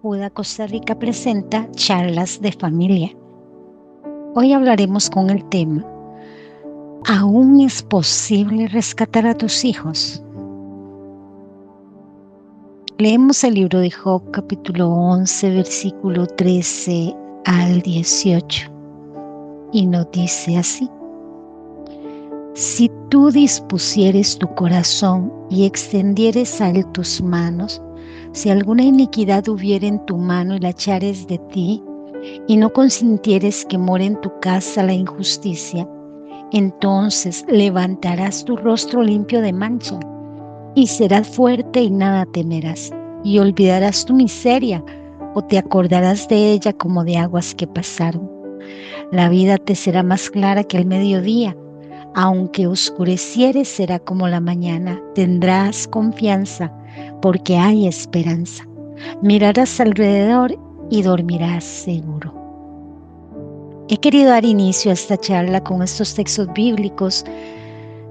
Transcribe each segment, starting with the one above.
Ajuda Costa Rica presenta Charlas de Familia. Hoy hablaremos con el tema: ¿aún es posible rescatar a tus hijos? Leemos el libro de Job, capítulo 11, versículo 13 al 18, y nos dice así: Si tú dispusieres tu corazón y extendieres a él tus manos, si alguna iniquidad hubiere en tu mano y la echares de ti, y no consintieres que more en tu casa la injusticia, entonces levantarás tu rostro limpio de mancha, y serás fuerte y nada temerás, y olvidarás tu miseria, o te acordarás de ella como de aguas que pasaron. La vida te será más clara que el mediodía, aunque oscureciere será como la mañana. Tendrás confianza, porque hay esperanza. Mirarás alrededor y dormirás seguro. He querido dar inicio a esta charla con estos textos bíblicos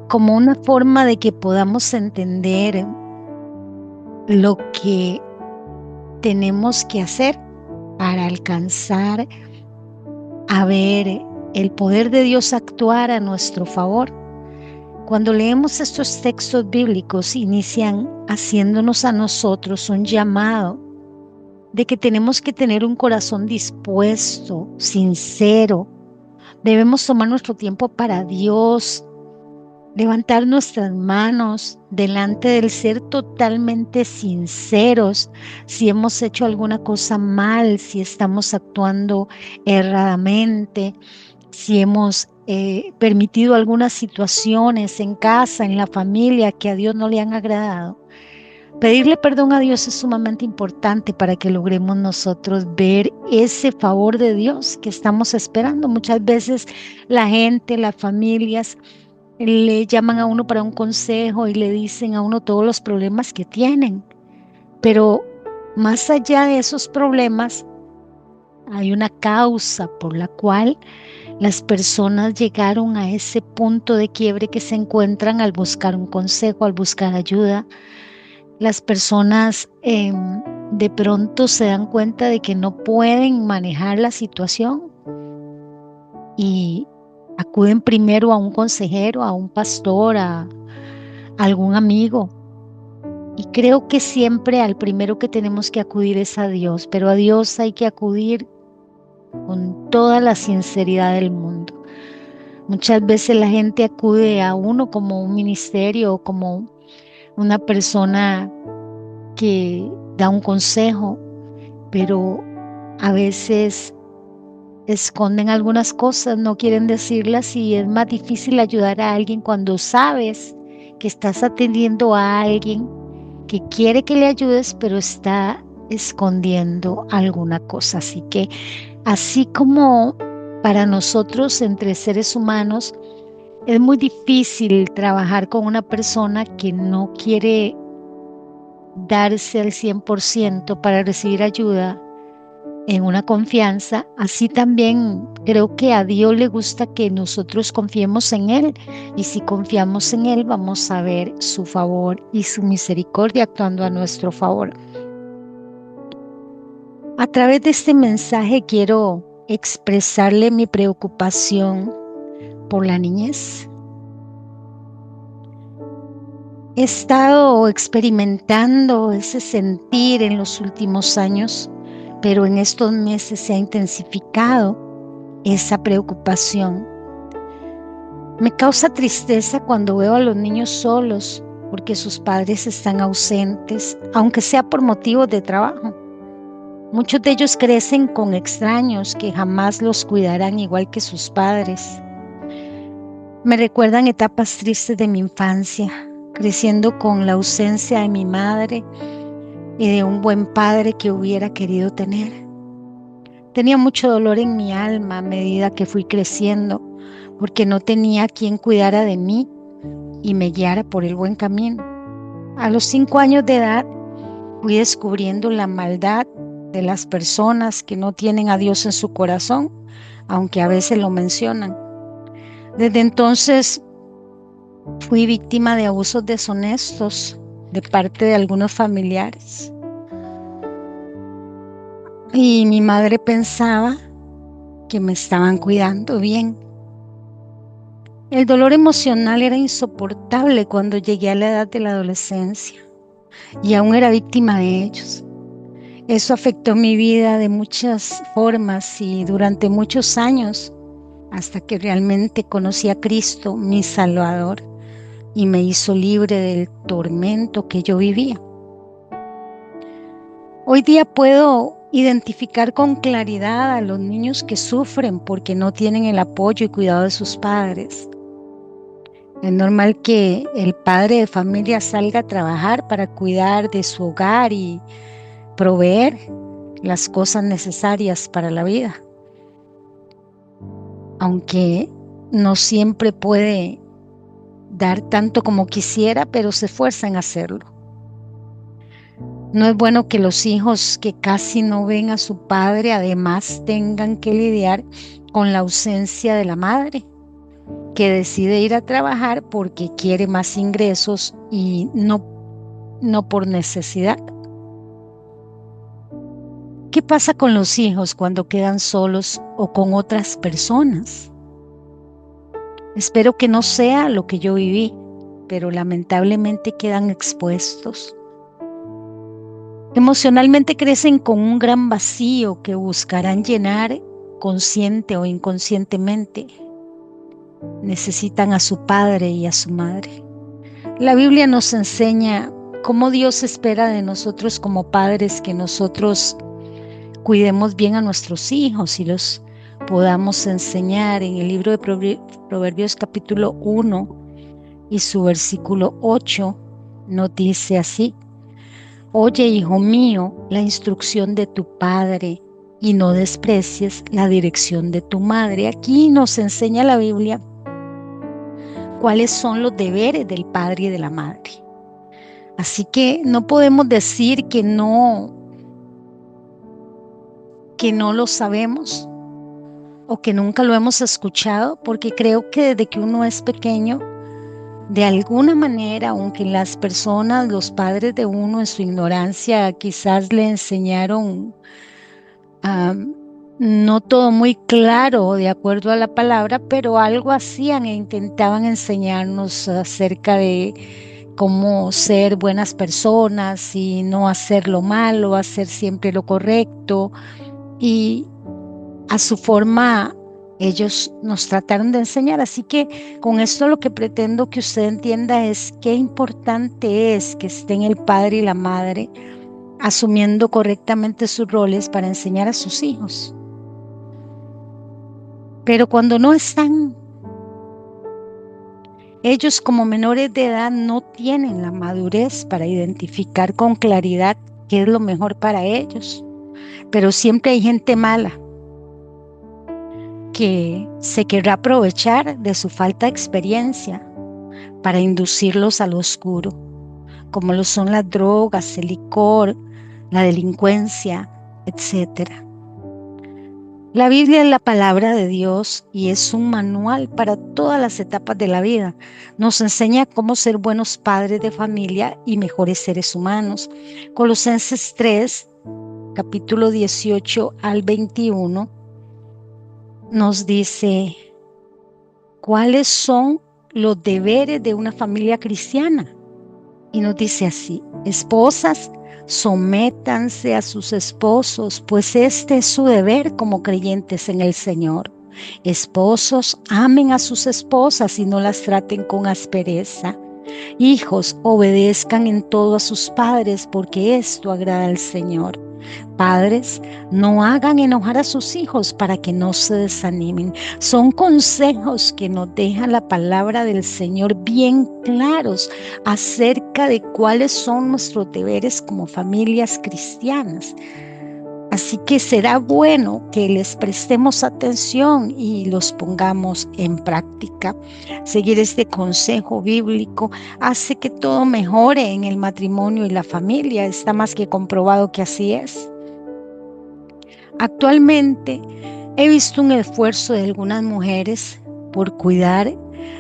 como una forma de que podamos entender lo que tenemos que hacer para alcanzar a ver el poder de Dios actuar a nuestro favor. Cuando leemos estos textos bíblicos, inician haciéndonos a nosotros un llamado de que tenemos que tener un corazón dispuesto, sincero. Debemos tomar nuestro tiempo para Dios, levantar nuestras manos delante del ser totalmente sinceros. Si hemos hecho alguna cosa mal, si estamos actuando erradamente, si hemos permitido algunas situaciones en casa, en la familia, que a Dios no le han agradado. Pedirle perdón a Dios es sumamente importante para que logremos nosotros ver ese favor de Dios que estamos esperando. Muchas veces la gente, las familias, le llaman a uno para un consejo y le dicen a uno todos los problemas que tienen. Pero más allá de esos problemas, hay una causa por la cual las personas llegaron a ese punto de quiebre que se encuentran al buscar un consejo, al buscar ayuda. Las personas de pronto se dan cuenta de que no pueden manejar la situación y acuden primero a un consejero, a un pastor, a algún amigo. Y creo que siempre al primero que tenemos que acudir es a Dios, pero a Dios hay que acudir con toda la sinceridad del mundo. Muchas veces la gente acude a uno como un ministerio o como una persona que da un consejo, pero a veces esconden algunas cosas, no quieren decirlas, y es más difícil ayudar a alguien cuando sabes que estás atendiendo a alguien que quiere que le ayudes, pero está escondiendo alguna cosa. Así que, así como para nosotros entre seres humanos es muy difícil trabajar con una persona que no quiere darse al 100% para recibir ayuda en una confianza, así también creo que a Dios le gusta que nosotros confiemos en Él, y si confiamos en Él vamos a ver su favor y su misericordia actuando a nuestro favor. A través de este mensaje quiero expresarle mi preocupación por la niñez. He estado experimentando ese sentir en los últimos años, pero en estos meses se ha intensificado esa preocupación. Me causa tristeza cuando veo a los niños solos porque sus padres están ausentes, aunque sea por motivos de trabajo. Muchos de ellos crecen con extraños que jamás los cuidarán igual que sus padres. Me recuerdan etapas tristes de mi infancia, creciendo con la ausencia de mi madre y de un buen padre que hubiera querido tener. Tenía mucho dolor en mi alma a medida que fui creciendo, porque no tenía quien cuidara de mí y me guiara por el buen camino. A los 5 años de edad fui descubriendo la maldad de las personas que no tienen a Dios en su corazón, aunque a veces lo mencionan. Desde entonces fui víctima de abusos deshonestos de parte de algunos familiares. y mi madre pensaba que me estaban cuidando bien. El dolor emocional era insoportable cuando llegué a la edad de la adolescencia y aún era víctima de ellos. Eso afectó mi vida de muchas formas y durante muchos años, hasta que realmente conocí a Cristo, mi Salvador, y me hizo libre del tormento que yo vivía. Hoy día puedo identificar con claridad a los niños que sufren porque no tienen el apoyo y cuidado de sus padres. Es normal que el padre de familia salga a trabajar para cuidar de su hogar y proveer las cosas necesarias para la vida, aunque no siempre puede dar tanto como quisiera, pero se esfuerza en hacerlo. No es bueno que los hijos que casi no ven a su padre además tengan que lidiar con la ausencia de la madre, que decide ir a trabajar porque quiere más ingresos y no por necesidad. ¿Qué pasa con los hijos cuando quedan solos o con otras personas? Espero que no sea lo que yo viví, pero lamentablemente quedan expuestos. Emocionalmente crecen con un gran vacío que buscarán llenar consciente o inconscientemente. Necesitan a su padre y a su madre. La Biblia nos enseña cómo Dios espera de nosotros como padres que nosotros cuidemos bien a nuestros hijos y los podamos enseñar. En el libro de Proverbios capítulo 1 y su versículo 8 nos dice así: Oye, hijo mío, la instrucción de tu padre y no desprecies la dirección de tu madre. Aquí nos enseña la Biblia cuáles son los deberes del padre y de la madre. Así que no podemos decir que no lo sabemos o que nunca lo hemos escuchado, porque creo que desde que uno es pequeño, de alguna manera, aunque las personas, los padres de uno en su ignorancia quizás le enseñaron no todo muy claro de acuerdo a la palabra, pero algo hacían e intentaban enseñarnos acerca de cómo ser buenas personas y no hacer lo malo, hacer siempre lo correcto, y a su forma ellos nos trataron de enseñar. Así que con esto lo que pretendo que usted entienda es qué importante es que estén el padre y la madre asumiendo correctamente sus roles para enseñar a sus hijos. Pero cuando no están, ellos como menores de edad no tienen la madurez para identificar con claridad qué es lo mejor para ellos. Pero siempre hay gente mala que se querrá aprovechar de su falta de experiencia para inducirlos al oscuro, como lo son las drogas, el licor, la delincuencia, etcétera. La Biblia es la palabra de Dios y es un manual para todas las etapas de la vida. Nos enseña cómo ser buenos padres de familia y mejores seres humanos. Colosenses 3, capítulo 18 al 21, nos dice cuáles son los deberes de una familia cristiana. Y nos dice así: esposas, sométanse a sus esposos, pues este es su deber como creyentes en el Señor. Esposos, amen a sus esposas y no las traten con aspereza. Hijos, obedezcan en todo a sus padres, porque esto agrada al Señor. Padres, no hagan enojar a sus hijos para que no se desanimen. Son consejos que nos deja la palabra del Señor bien claros acerca de cuáles son nuestros deberes como familias cristianas. Así que será bueno que les prestemos atención y los pongamos en práctica. Seguir este consejo bíblico hace que todo mejore en el matrimonio y la familia. Está más que comprobado que así es. Actualmente he visto un esfuerzo de algunas mujeres por cuidar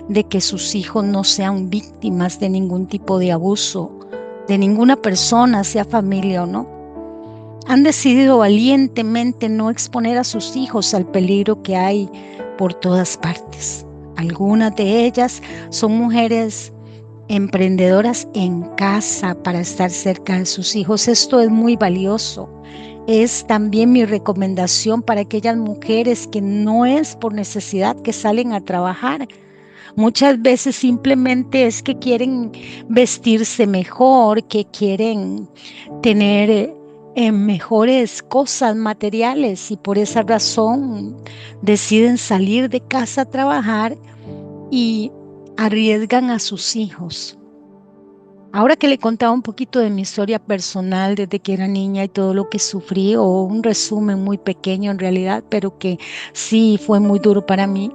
de que sus hijos no sean víctimas de ningún tipo de abuso, de ninguna persona, sea familia o no. han decidido valientemente no exponer a sus hijos al peligro que hay por todas partes. Algunas de ellas son mujeres emprendedoras en casa para estar cerca de sus hijos. Esto es muy valioso. Es también mi recomendación para aquellas mujeres que no es por necesidad que salen a trabajar. Muchas veces simplemente es que quieren vestirse mejor, que quieren tener mejores cosas materiales y por esa razón deciden salir de casa a trabajar y arriesgan a sus hijos. Ahora que le contaba un poquito de mi historia personal desde que era niña y todo lo que sufrí, o un resumen muy pequeño en realidad, pero que sí fue muy duro para mí,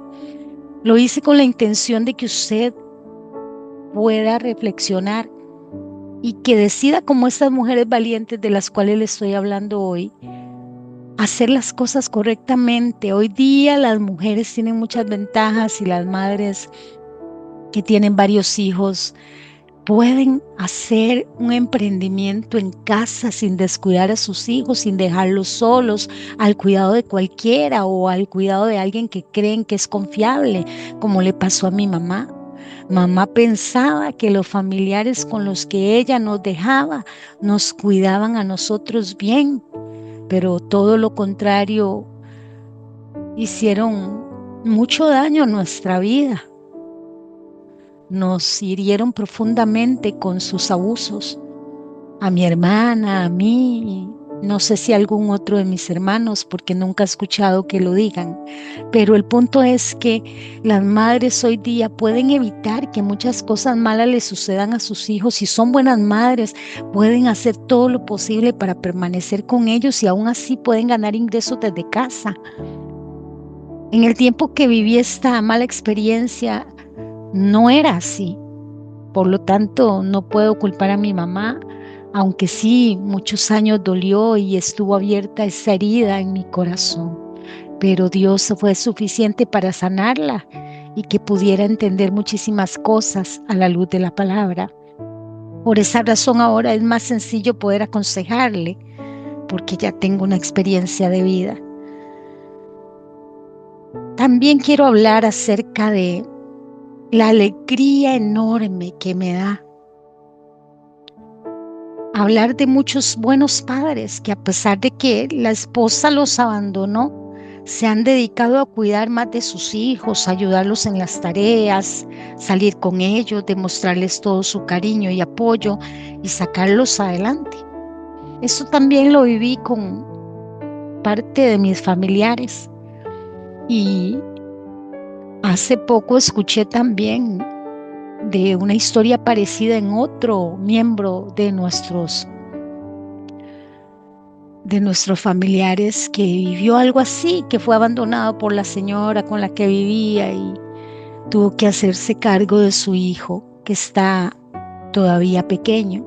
lo hice con la intención de que usted pueda reflexionar y que decida, como estas mujeres valientes de las cuales le estoy hablando hoy, hacer las cosas correctamente. Hoy día las mujeres tienen muchas ventajas y las madres que tienen varios hijos pueden hacer un emprendimiento en casa sin descuidar a sus hijos, sin dejarlos solos al cuidado de cualquiera o al cuidado de alguien que creen que es confiable, como le pasó a mi mamá. Mamá pensaba que los familiares con los que ella nos dejaba nos cuidaban a nosotros bien, pero todo lo contrario, hicieron mucho daño a nuestra vida. Nos hirieron profundamente con sus abusos, a mi hermana, a mí, no sé si a algún otro de mis hermanos, porque nunca he escuchado que lo digan, pero el punto es que las madres hoy día pueden evitar que muchas cosas malas les sucedan a sus hijos. Si son buenas madres, pueden hacer todo lo posible para permanecer con ellos y aún así pueden ganar ingresos desde casa. En el tiempo que viví esta mala experiencia, no era así. Por lo tanto, no puedo culpar a mi mamá, aunque sí, muchos años dolió y estuvo abierta esa herida en mi corazón. Pero Dios fue suficiente para sanarla y que pudiera entender muchísimas cosas a la luz de la palabra. Por esa razón ahora es más sencillo poder aconsejarle, porque ya tengo una experiencia de vida. También quiero hablar acerca de la alegría enorme que me da hablar de muchos buenos padres que, a pesar de que la esposa los abandonó, se han dedicado a cuidar más de sus hijos, ayudarlos en las tareas, salir con ellos, demostrarles todo su cariño y apoyo y sacarlos adelante. Eso también lo viví con parte de mis familiares, y hace poco escuché también de una historia parecida en otro miembro de nuestros familiares que vivió algo así, que fue abandonado por la señora con la que vivía y tuvo que hacerse cargo de su hijo, que está todavía pequeño.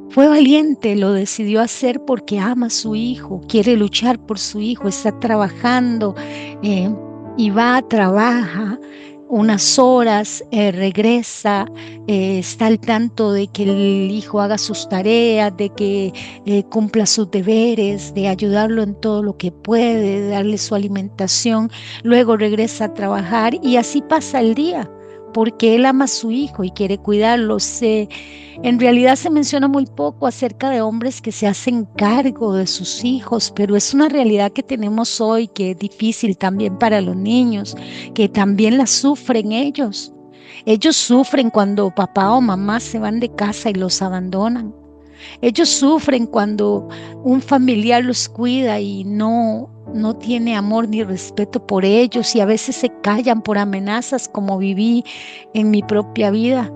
Fue valiente, lo decidió hacer porque ama a su hijo, quiere luchar por su hijo, está trabajando y va, trabaja unas horas, regresa, está al tanto de que el hijo haga sus tareas, de que cumpla sus deberes, de ayudarlo en todo lo que puede, de darle su alimentación, luego regresa a trabajar y así pasa el día, porque él ama a su hijo y quiere cuidarlo. En realidad se menciona muy poco acerca de hombres que se hacen cargo de sus hijos, pero es una realidad que tenemos hoy, que es difícil también para los niños, que también la sufren ellos. Ellos sufren cuando papá o mamá se van de casa y los abandonan. Ellos sufren cuando un familiar los cuida y no tiene amor ni respeto por ellos, y a veces se callan por amenazas, como viví en mi propia vida.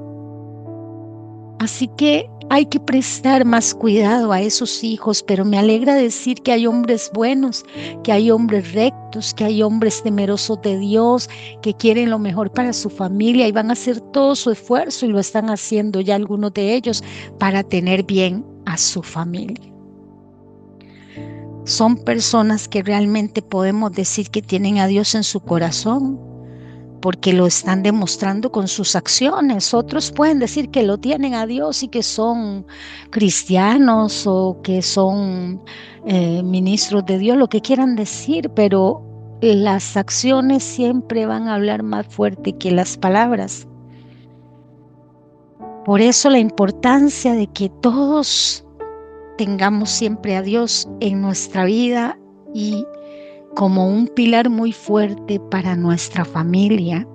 Así que hay que prestar más cuidado a esos hijos, pero me alegra decir que hay hombres buenos, que hay hombres rectos, que hay hombres temerosos de Dios, que quieren lo mejor para su familia y van a hacer todo su esfuerzo, y lo están haciendo ya algunos de ellos, para tener bien a su familia. Son personas que realmente podemos decir que tienen a Dios en su corazón, porque lo están demostrando con sus acciones. Otros pueden decir que lo tienen a Dios y que son cristianos o que son ministros de Dios, lo que quieran decir, pero las acciones siempre van a hablar más fuerte que las palabras. Por eso la importancia de que todos tengamos siempre a Dios en nuestra vida y como un pilar muy fuerte para nuestra familia.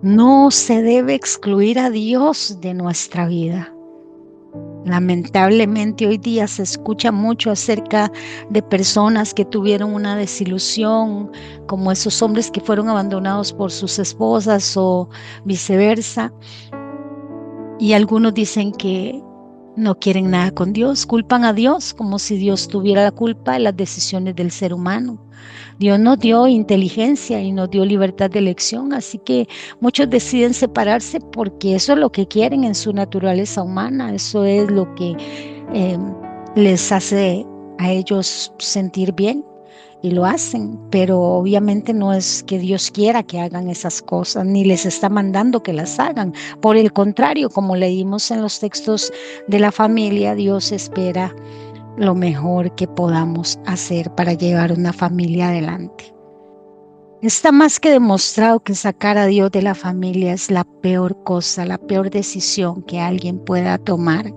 No se debe excluir a Dios de nuestra vida. Lamentablemente hoy día se escucha mucho acerca de personas que tuvieron una desilusión, como esos hombres que fueron abandonados por sus esposas o viceversa. Y algunos dicen que no quieren nada con Dios, culpan a Dios como si Dios tuviera la culpa de las decisiones del ser humano. Dios nos dio inteligencia y nos dio libertad de elección, así que muchos deciden separarse porque eso es lo que quieren en su naturaleza humana, eso es lo que les hace a ellos sentir bien y lo hacen, pero obviamente no es que Dios quiera que hagan esas cosas, ni les está mandando que las hagan. Por el contrario, como leímos en los textos de la familia, Dios espera lo mejor que podamos hacer para llevar una familia adelante. Está más que demostrado que sacar a Dios de la familia es la peor cosa, la peor decisión que alguien pueda tomar.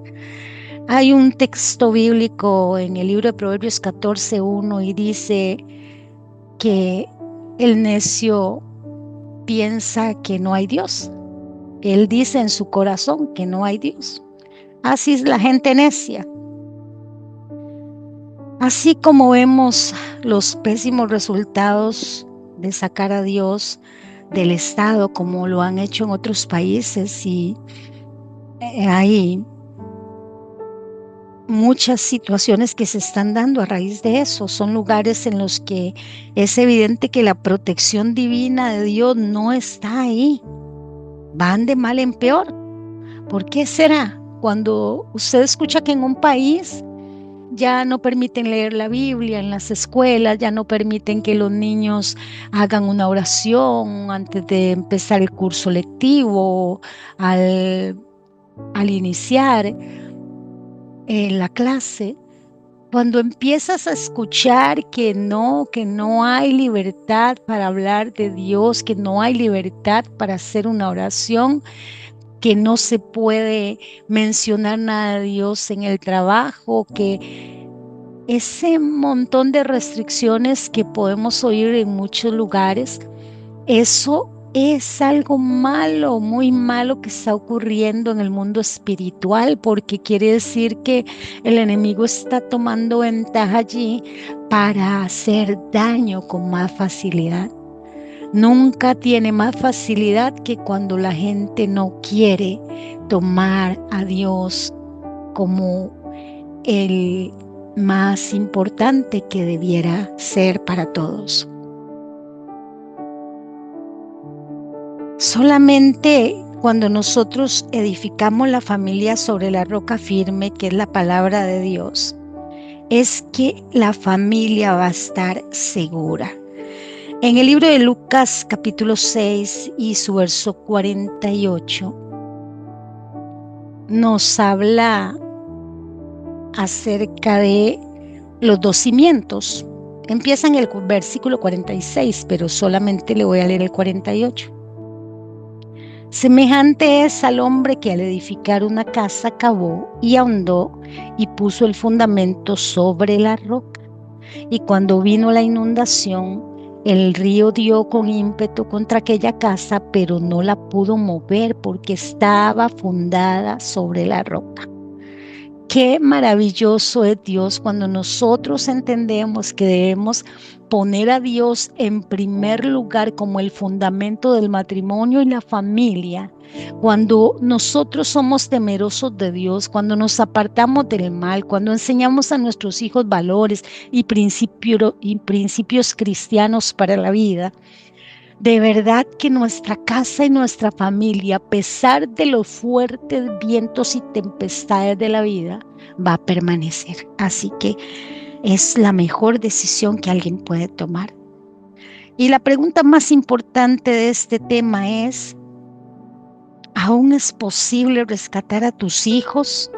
Hay un texto bíblico en el libro de Proverbios 14:1 y dice que el necio piensa que no hay Dios. Él dice en su corazón que no hay Dios. Así es la gente necia. Así como vemos los pésimos resultados de sacar a Dios del Estado, como lo han hecho en otros países, y hay muchas situaciones que se están dando a raíz de eso. Son lugares en los que es evidente que la protección divina de Dios no está ahí. Van de mal en peor. ¿Por qué será? Cuando usted escucha que en un país ya no permiten leer la Biblia en las escuelas, ya no permiten que los niños hagan una oración antes de empezar el curso lectivo, al iniciar la clase. Cuando empiezas a escuchar que no hay libertad para hablar de Dios, que no hay libertad para hacer una oración, que no se puede mencionar nada de Dios en el trabajo, que ese montón de restricciones que podemos oír en muchos lugares, eso es algo malo, muy malo que está ocurriendo en el mundo espiritual, porque quiere decir que el enemigo está tomando ventaja allí para hacer daño con más facilidad. Nunca tiene más facilidad que cuando la gente no quiere tomar a Dios como el más importante que debiera ser para todos. Solamente cuando nosotros edificamos la familia sobre la roca firme, que es la palabra de Dios, es que la familia va a estar segura. En el libro de Lucas capítulo 6 y su verso 48 nos habla acerca de los dos cimientos. Empieza en el versículo 46, pero solamente le voy a leer el 48. Semejante es al hombre que al edificar una casa cavó y ahondó y puso el fundamento sobre la roca. Y cuando vino la inundación, el río dio con ímpetu contra aquella casa, pero no la pudo mover porque estaba fundada sobre la roca. Qué maravilloso es Dios cuando nosotros entendemos que debemos poner a Dios en primer lugar como el fundamento del matrimonio y la familia. Cuando nosotros somos temerosos de Dios, cuando nos apartamos del mal, cuando enseñamos a nuestros hijos valores y principios cristianos para la vida, de verdad que nuestra casa y nuestra familia, a pesar de los fuertes vientos y tempestades de la vida, va a permanecer. Así que es la mejor decisión que alguien puede tomar. Y la pregunta más importante de este tema es, ¿aún es posible rescatar a tus hijos?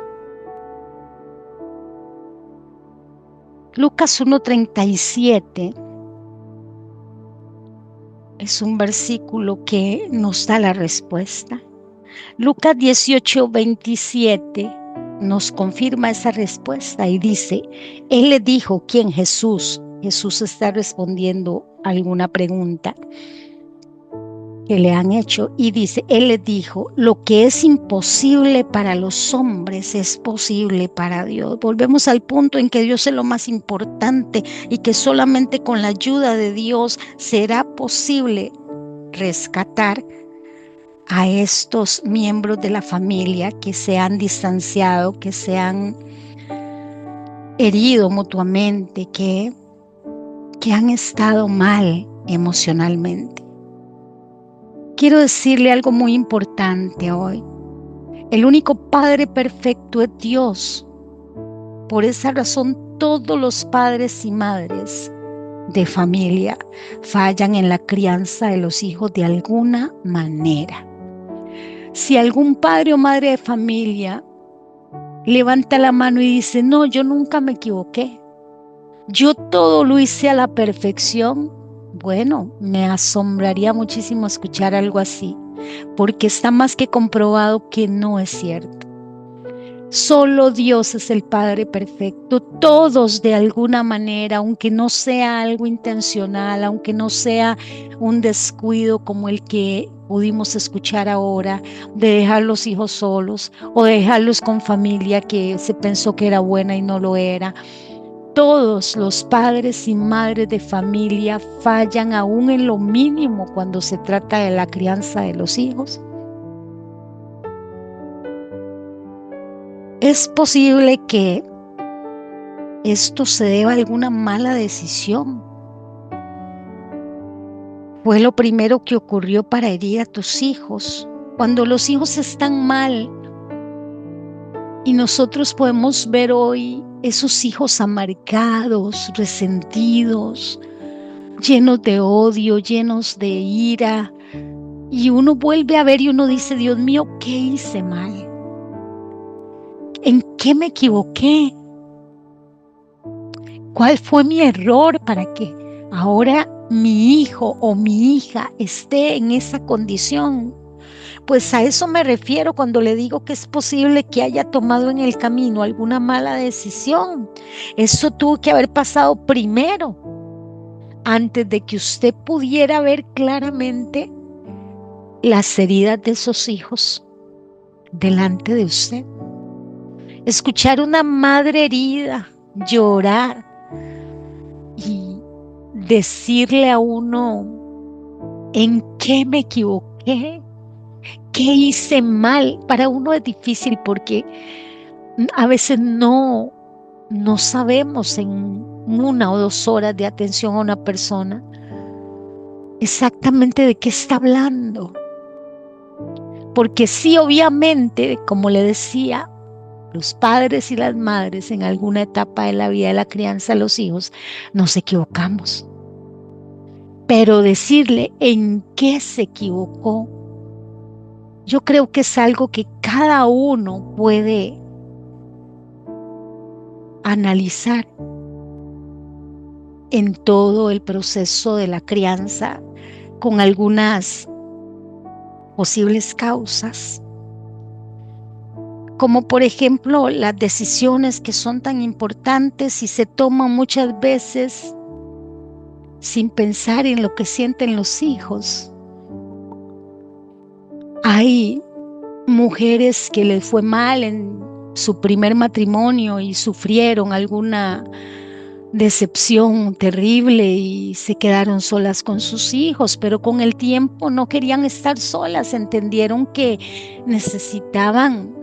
Lucas 1:37 es un versículo que nos da la respuesta. Lucas 18:27 nos confirma esa respuesta y dice, Él le dijo, ¿quién? Jesús. Jesús está respondiendo a alguna pregunta que le han hecho y dice, Él le dijo, lo que es imposible para los hombres es posible para Dios. Volvemos al punto en que Dios es lo más importante y que solamente con la ayuda de Dios será posible rescatar a estos miembros de la familia que se han distanciado, que se han herido mutuamente, que han estado mal emocionalmente. Quiero decirle algo muy importante hoy. El único Padre perfecto es Dios. Por esa razón, todos los padres y madres de familia fallan en la crianza de los hijos de alguna manera. Si algún padre o madre de familia levanta la mano y dice, no, yo nunca me equivoqué, yo todo lo hice a la perfección, bueno, me asombraría muchísimo escuchar algo así, porque está más que comprobado que no es cierto. Solo Dios es el Padre perfecto. Todos de alguna manera, aunque no sea algo intencional, aunque no sea un descuido como el que pudimos escuchar ahora, de dejar los hijos solos o de dejarlos con familia que se pensó que era buena y no lo era. Todos los padres y madres de familia fallan aún en lo mínimo cuando se trata de la crianza de los hijos. Es posible que esto se deba a alguna mala decisión. Fue lo primero que ocurrió para herir a tus hijos. Cuando los hijos están mal y nosotros podemos ver hoy esos hijos amargados, resentidos, llenos de odio, llenos de ira, y uno vuelve a ver y uno dice, Dios mío, ¿qué hice mal? ¿En qué me equivoqué? ¿Cuál fue mi error para que ahora mi hijo o mi hija esté en esa condición? Pues a eso me refiero cuando le digo que es posible que haya tomado en el camino alguna mala decisión. Eso tuvo que haber pasado primero, antes de que usted pudiera ver claramente las heridas de esos hijos delante de usted. Escuchar una madre herida llorar y decirle a uno, ¿en qué me equivoqué? ¿Qué hice mal? Para uno es difícil porque a veces no sabemos en 1 o 2 horas de atención a una persona exactamente de qué está hablando. Porque sí, obviamente, como le decía, los padres y las madres en alguna etapa de la vida de la crianza de los hijos nos equivocamos. Pero decirle en qué se equivocó, yo creo que es algo que cada uno puede analizar en todo el proceso de la crianza con algunas posibles causas, como por ejemplo las decisiones que son tan importantes y se toman muchas veces sin pensar en lo que sienten los hijos. Hay mujeres que les fue mal en su primer matrimonio y sufrieron alguna decepción terrible y se quedaron solas con sus hijos, pero con el tiempo no querían estar solas, entendieron que necesitaban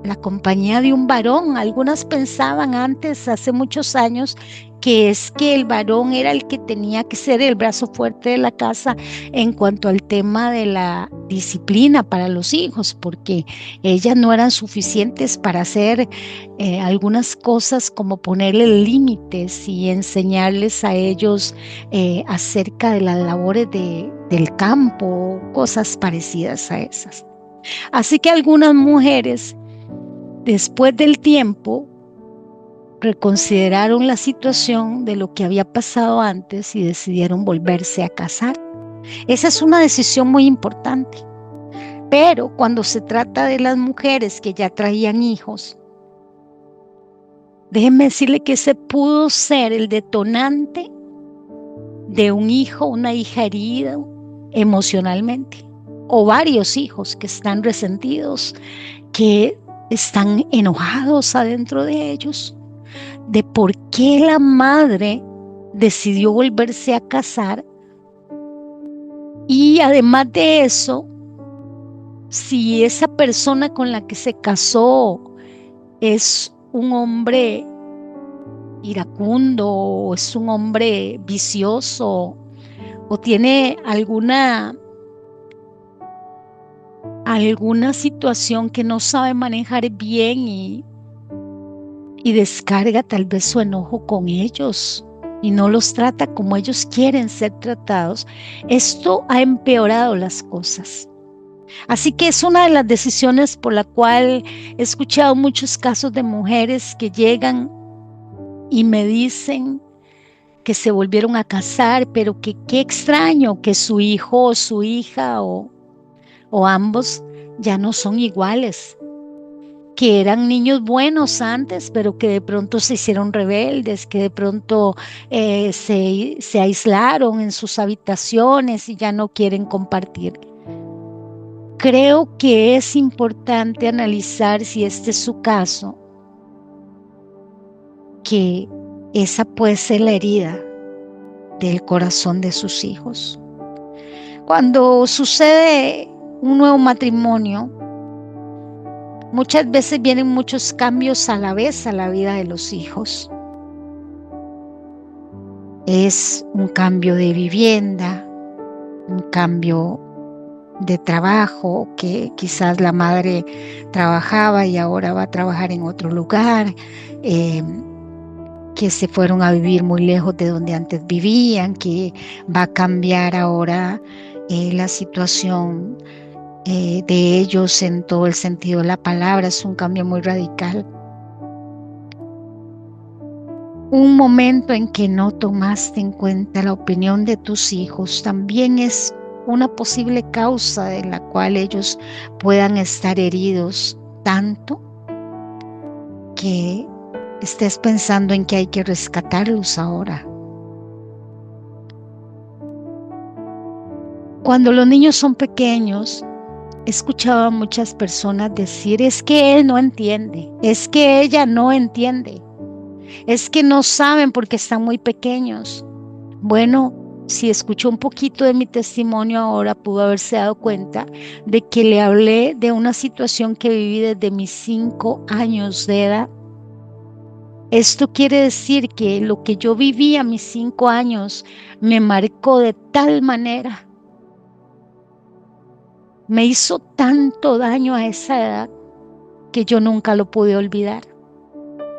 la compañía de un varón. Algunas pensaban antes, hace muchos años, que es que el varón era el que tenía que ser el brazo fuerte de la casa en cuanto al tema de la disciplina para los hijos, porque ellas no eran suficientes para hacer algunas cosas como ponerles límites y enseñarles a ellos acerca de las labores del campo, cosas parecidas a esas. Así que algunas mujeres, después del tiempo, reconsideraron la situación de lo que había pasado antes y decidieron volverse a casar. Esa es una decisión muy importante. Pero cuando se trata de las mujeres que ya traían hijos, déjenme decirle que ese pudo ser el detonante de un hijo, una hija herida emocionalmente, o varios hijos que están resentidos, que están enojados adentro de ellos, de por qué la madre decidió volverse a casar. Y además de eso, si esa persona con la que se casó es un hombre iracundo o es un hombre vicioso o tiene alguna situación que no sabe manejar bien y descarga tal vez su enojo con ellos y no los trata como ellos quieren ser tratados, esto ha empeorado las cosas. Así que es una de las decisiones por la cual he escuchado muchos casos de mujeres que llegan y me dicen que se volvieron a casar, pero que qué extraño que su hijo o su hija o ambos ya no son iguales, que eran niños buenos antes, pero que de pronto se hicieron rebeldes, que de pronto se aislaron en sus habitaciones y ya no quieren compartir. Creo que es importante analizar, si este es su caso, que esa puede ser la herida del corazón de sus hijos. Cuando sucede un nuevo matrimonio, muchas veces vienen muchos cambios a la vez a la vida de los hijos. Es un cambio de vivienda, un cambio de trabajo, que quizás la madre trabajaba y ahora va a trabajar en otro lugar, que se fueron a vivir muy lejos de donde antes vivían, que va a cambiar ahora la situación de ellos en todo el sentido de la palabra. Es un cambio muy radical. Un momento en que no tomaste en cuenta la opinión de tus hijos también es una posible causa de la cual ellos puedan estar heridos tanto que estés pensando en que hay que rescatarlos ahora. Cuando los niños son pequeños, he escuchado a muchas personas decir: es que él no entiende, es que ella no entiende, es que no saben porque están muy pequeños. Bueno, si escuchó un poquito de mi testimonio ahora, pudo haberse dado cuenta de que le hablé de una situación que viví desde mis 5 años de edad. Esto quiere decir que lo que yo viví a mis 5 años me marcó de tal manera, me hizo tanto daño a esa edad que yo nunca lo pude olvidar.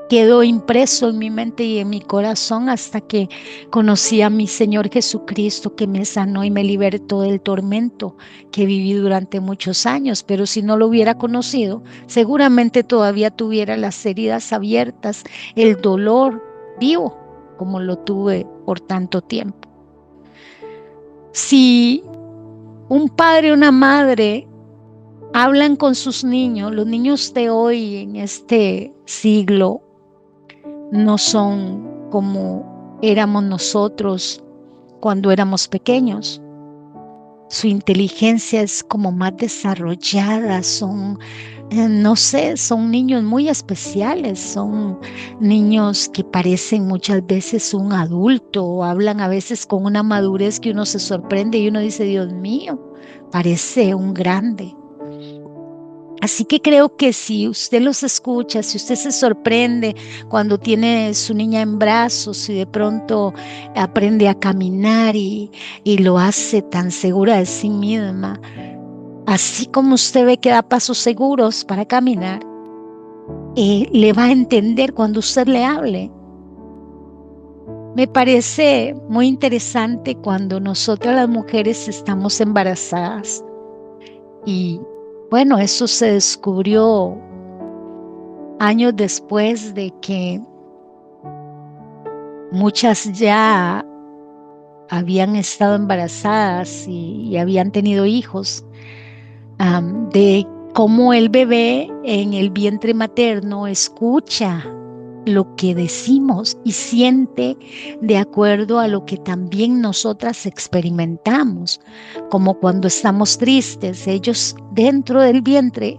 Quedó impreso en mi mente y en mi corazón hasta que conocí a mi Señor Jesucristo, que me sanó y me libertó del tormento que viví durante muchos años. Pero si no lo hubiera conocido, seguramente todavía tuviera las heridas abiertas, el dolor vivo, como lo tuve por tanto tiempo. Si un padre o una madre hablan con sus niños, los niños de hoy en este siglo no son como éramos nosotros cuando éramos pequeños. Su inteligencia es como más desarrollada, son, no sé, son niños muy especiales, son niños que parecen muchas veces un adulto, o hablan a veces con una madurez que uno se sorprende y uno dice: Dios mío, parece un grande. Así que creo que si usted los escucha, si usted se sorprende cuando tiene su niña en brazos y de pronto aprende a caminar y lo hace tan segura de sí misma, así como usted ve que da pasos seguros para caminar, le va a entender cuando usted le hable. Me parece muy interesante cuando nosotras las mujeres estamos embarazadas y bueno, eso se descubrió años después de que muchas ya habían estado embarazadas y habían tenido hijos, de cómo el bebé en el vientre materno escucha lo que decimos y siente de acuerdo a lo que también nosotras experimentamos, como cuando estamos tristes, ellos dentro del vientre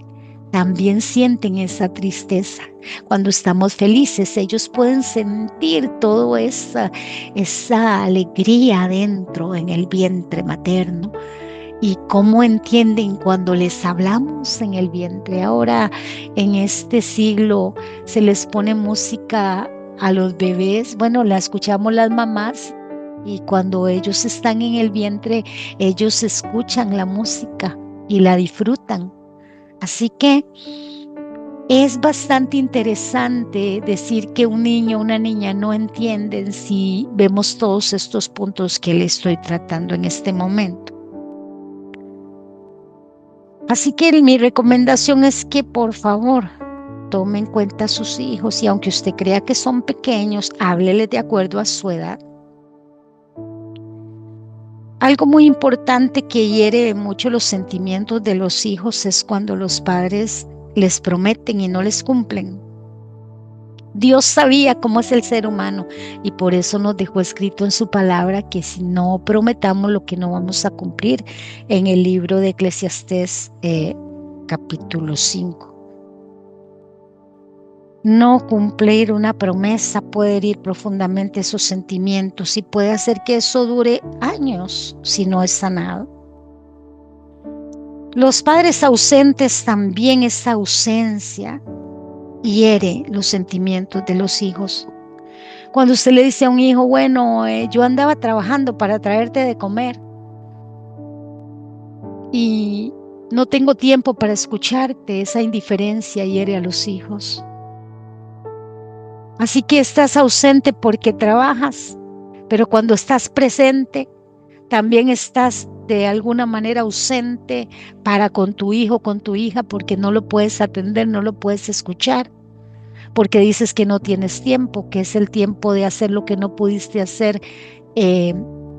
también sienten esa tristeza. Cuando estamos felices, ellos pueden sentir toda esa alegría dentro en el vientre materno. Y cómo entienden cuando les hablamos en el vientre. Ahora, en este siglo, se les pone música a los bebés. Bueno, la escuchamos las mamás y cuando ellos están en el vientre, ellos escuchan la música y la disfrutan. Así que es bastante interesante decir que un niño o una niña no entienden si vemos todos estos puntos que le estoy tratando en este momento. Así que mi recomendación es que por favor tome en cuenta a sus hijos y aunque usted crea que son pequeños, hábleles de acuerdo a su edad. Algo muy importante que hiere mucho los sentimientos de los hijos es cuando los padres les prometen y no les cumplen. Dios sabía cómo es el ser humano y por eso nos dejó escrito en su palabra que si no prometamos lo que no vamos a cumplir, en el libro de Eclesiastés capítulo 5. No cumplir una promesa puede herir profundamente esos sentimientos y puede hacer que eso dure años si no es sanado. Los padres ausentes, también esa ausencia hiere los sentimientos de los hijos. Cuando usted le dice a un hijo, bueno, yo andaba trabajando para traerte de comer y no tengo tiempo para escucharte, esa indiferencia hiere a los hijos. Así que estás ausente porque trabajas, pero cuando estás presente, también estás de alguna manera ausente para con tu hijo, con tu hija, porque no lo puedes atender, no lo puedes escuchar, porque dices que no tienes tiempo, que es el tiempo de hacer lo que no pudiste hacer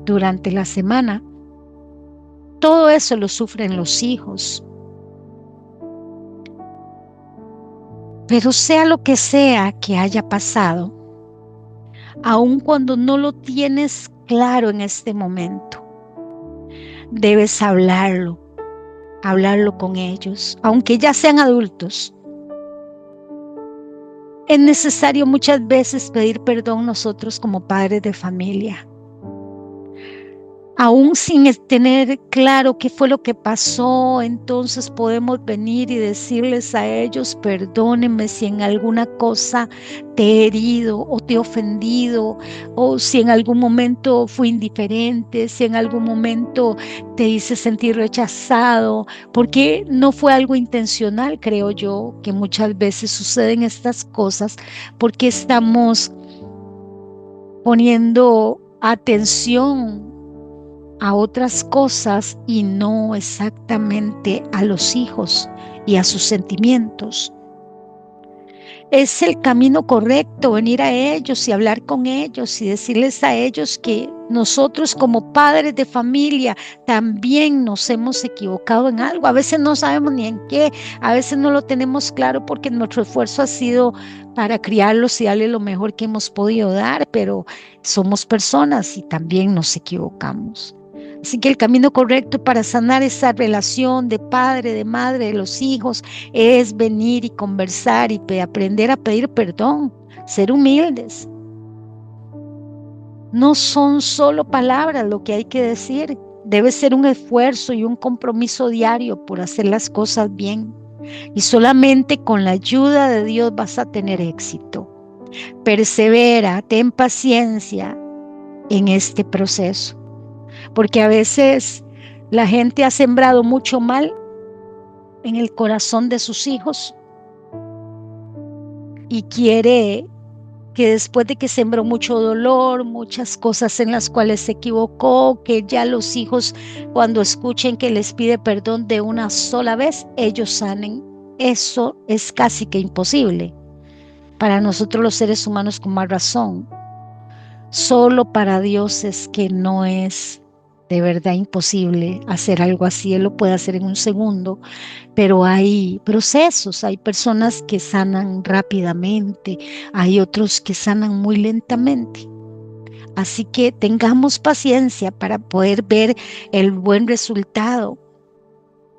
durante la semana. Todo eso lo sufren los hijos. Pero sea lo que sea que haya pasado, aun cuando no lo tienes claro en este momento, debes hablarlo con ellos, aunque ya sean adultos. Es necesario muchas veces pedir perdón nosotros como padres de familia. Aún sin tener claro qué fue lo que pasó, entonces podemos venir y decirles a ellos, perdónenme si en alguna cosa te he herido o te he ofendido, o si en algún momento fui indiferente, si en algún momento te hice sentir rechazado, porque no fue algo intencional, creo yo, que muchas veces suceden estas cosas, porque estamos poniendo atención a otras cosas y no exactamente a los hijos y a sus sentimientos. Es el camino correcto venir a ellos y hablar con ellos y decirles a ellos que nosotros como padres de familia también nos hemos equivocado en algo. A veces no sabemos ni en qué, a veces no lo tenemos claro porque nuestro esfuerzo ha sido para criarlos y darle lo mejor que hemos podido dar, pero somos personas y también nos equivocamos. Así que el camino correcto para sanar esa relación de padre, de madre, de los hijos, es venir y conversar y aprender a pedir perdón, ser humildes. No son solo palabras lo que hay que decir, debe ser un esfuerzo y un compromiso diario por hacer las cosas bien. y solamente con la ayuda de Dios vas a tener éxito. Persevera, ten paciencia en este proceso, porque a veces la gente ha sembrado mucho mal en el corazón de sus hijos y quiere que después de que sembró mucho dolor, muchas cosas en las cuales se equivocó, que ya los hijos cuando escuchen que les pide perdón de una sola vez, ellos sanen. Eso es casi que imposible. Para nosotros los seres humanos con más razón. Solo para Dios es que no es de verdad imposible hacer algo así. Él lo puede hacer en un segundo, pero hay procesos, hay personas que sanan rápidamente, hay otros que sanan muy lentamente. Así que tengamos paciencia para poder ver el buen resultado.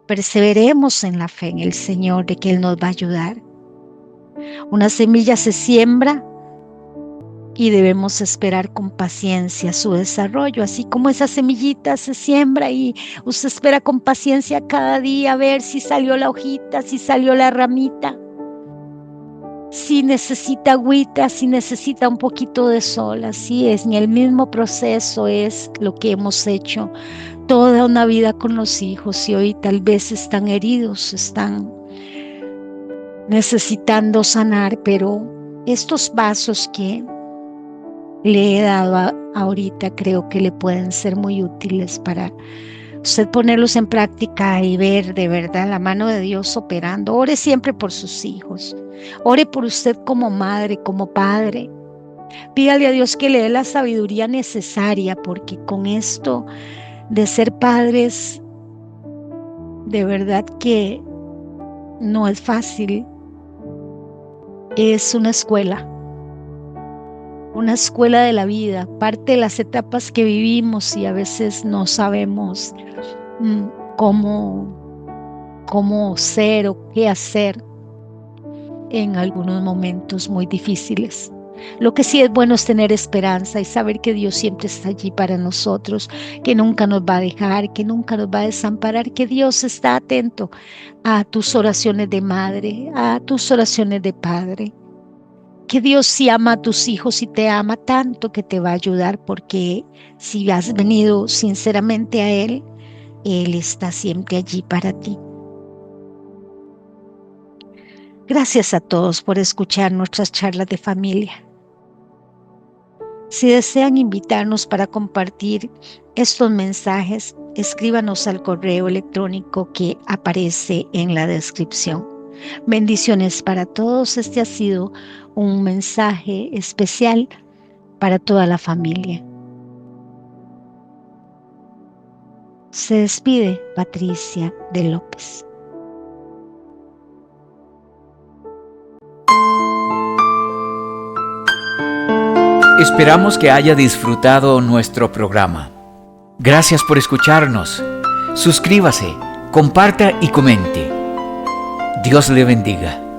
Perseveremos en la fe en el Señor de que Él nos va a ayudar. Una semilla se siembra y debemos esperar con paciencia su desarrollo, así como esa semillita se siembra y usted espera con paciencia cada día a ver si salió la hojita, si salió la ramita, si necesita agüita, si necesita un poquito de sol. Así es, en el mismo proceso es lo que hemos hecho toda una vida con los hijos y hoy tal vez están heridos, están necesitando sanar, pero estos pasos que le he dado ahorita creo que le pueden ser muy útiles para usted ponerlos en práctica y ver de verdad la mano de Dios operando. Ore siempre por sus hijos, ore por usted como madre, como padre. Pídale a Dios que le dé la sabiduría necesaria, porque con esto de ser padres de verdad que no es fácil. Es una escuela de la vida, parte de las etapas que vivimos y a veces no sabemos cómo ser o qué hacer en algunos momentos muy difíciles. Lo que sí es bueno es tener esperanza y saber que Dios siempre está allí para nosotros, que nunca nos va a dejar, que nunca nos va a desamparar, que Dios está atento a tus oraciones de madre, a tus oraciones de padre. Que Dios sí ama a tus hijos y te ama tanto que te va a ayudar, porque si has venido sinceramente a Él, Él está siempre allí para ti. Gracias a todos por escuchar nuestras charlas de familia. Si desean invitarnos para compartir estos mensajes, escríbanos al correo electrónico que aparece en la descripción. Bendiciones para todos. Este ha sido un mensaje especial para toda la familia. Se despide Patricia de López. Esperamos que haya disfrutado nuestro programa. Gracias por escucharnos. Suscríbase, comparta y comente. Dios le bendiga.